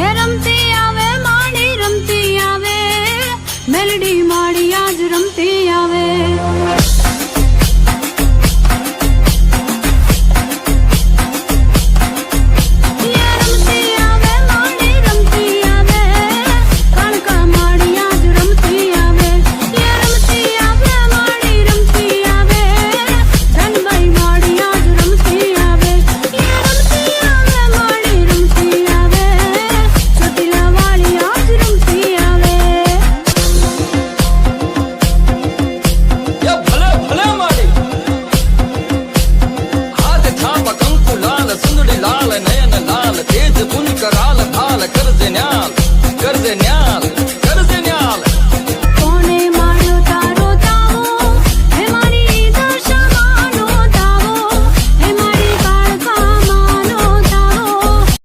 એ રમતી આવે માડી રમતી આવે મેલડી માડી આજ રમતી આવે कराल थाल कर्ज न्याल